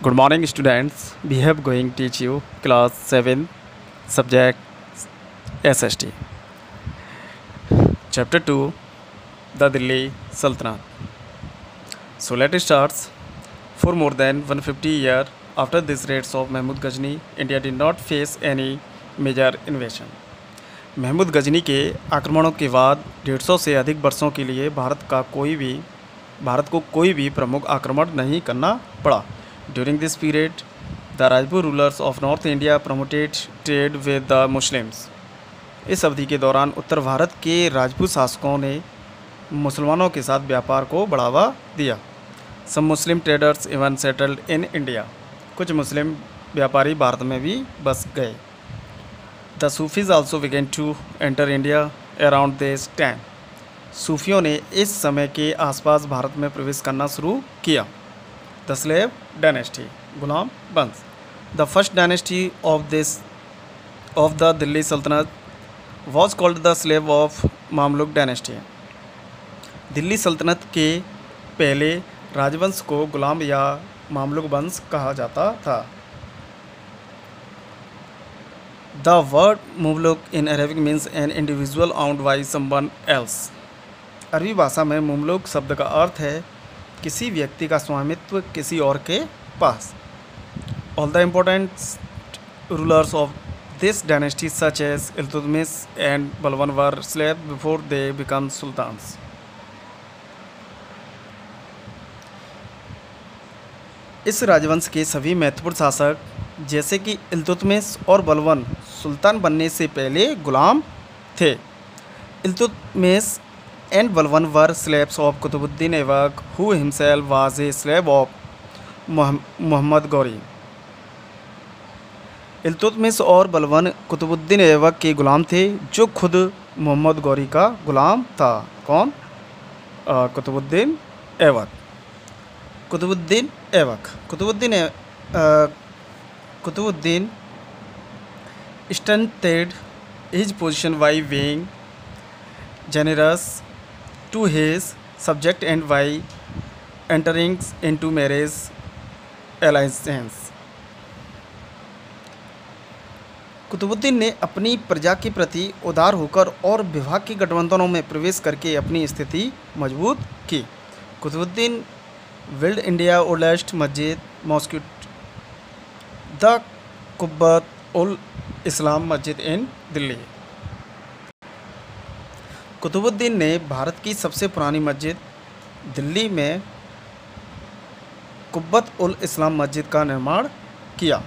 Good morning, students. We have going to teach you class 7 subject SST. Chapter 2, the Delhi Sultanate. So let us start. For more than 150 years after this raids of Mahmud Ghazni, India did not face any major invasion. Mahmood Ghazni के आक्रमणों के बाद 150 से अधिक वर्षों के लिए भारत को कोई भी प्रमुख आक्रमण नहीं करना पड़ा. During this period, the Rajput rulers of North India promoted trade with the Muslims. इस अवधि के दौरान उत्तर भारत के राजपूत शासकों ने मुसलमानों के साथ व्यापार को बढ़ावा दिया. Some Muslim traders even settled in India. कुछ मुस्लिम व्यापारी भारत में भी बस गए. The Sufis also began to enter India around this time. सूफियों ने इस समय के आसपास भारत में प्रवेश करना शुरू किया. The slave dynasty, गुलाम वंश. The first dynasty of the Delhi Sultanate was called the slave of Mamluk dynasty. Delhi सल्तनत के पहले राजवंश को गुलाम या मामलुक वंश कहा जाता था. The word मुमलुक in Arabic means an individual owned by someone else. अरबी भाषा में मुमलुक शब्द का अर्थ है किसी व्यक्ति का स्वामित्व किसी और के पास. All the important rulers of this dynasty such as Iltutmish and Balban were slaves before they become sultans. इस राजवंश के सभी महत्वपूर्ण शासक जैसे कि इल्तुतमिश और बलबन सुल्तान बनने से पहले गुलाम थे. Iltutmish and Balban were slaves of Qutbuddin Aibak who himself was a slave of Mohammad Ghori. Iltutmish और बलबन कुतुबुद्दीन ऐबक के गुलाम थे जो खुद मोहम्मद गौरी का गुलाम था. कौन? Qutubuddin Aibak. Qutubuddin strengthened his position by being generous to his subject and by entering into marriage alliances. Qutubuddin ने अपनी प्रजा के प्रति उदार होकर और विवाह के गठबंधनों में प्रवेश करके अपनी स्थिति मजबूत की. Qutubuddin built India oldest masjid mosque, the Qubbat ul Islam मस्जिद इन दिल्ली. कुतुबुद्दीन ने भारत की सबसे पुरानी मस्जिद दिल्ली में कुब्बत उल इस्लाम मस्जिद का निर्माण किया.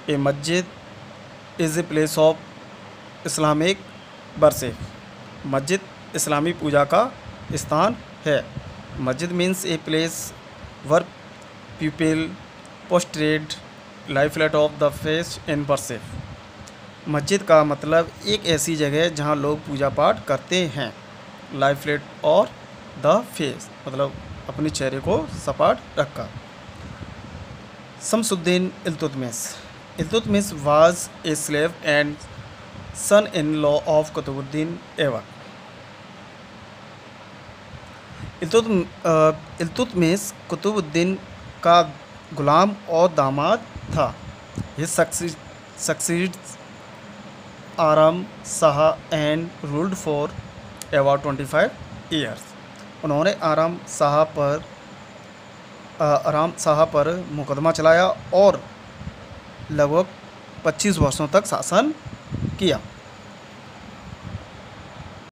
ये मस्जिद is a place of Islamic worship. मस्जिद इस्लामी पूजा का स्थान है. मस्जिद means a place where people prostrate lie flat of the face in worship. मस्जिद का मतलब एक ऐसी जगह जहां लोग पूजा पाठ करते हैं. लाइफलेट और द फेस मतलब अपने चेहरे को सपाट रखकर. Shamsuddin Iltutmish was a slave and son in law of Qutbuddin Aibak. Iltutmish Qutbuddin का गुलाम और दामाद था. His succeeds Aram Shah and ruled for about 25 years. उन्होंने आराम शाह पर मुकदमा चलाया और लगभग 25 वर्षों तक शासन किया.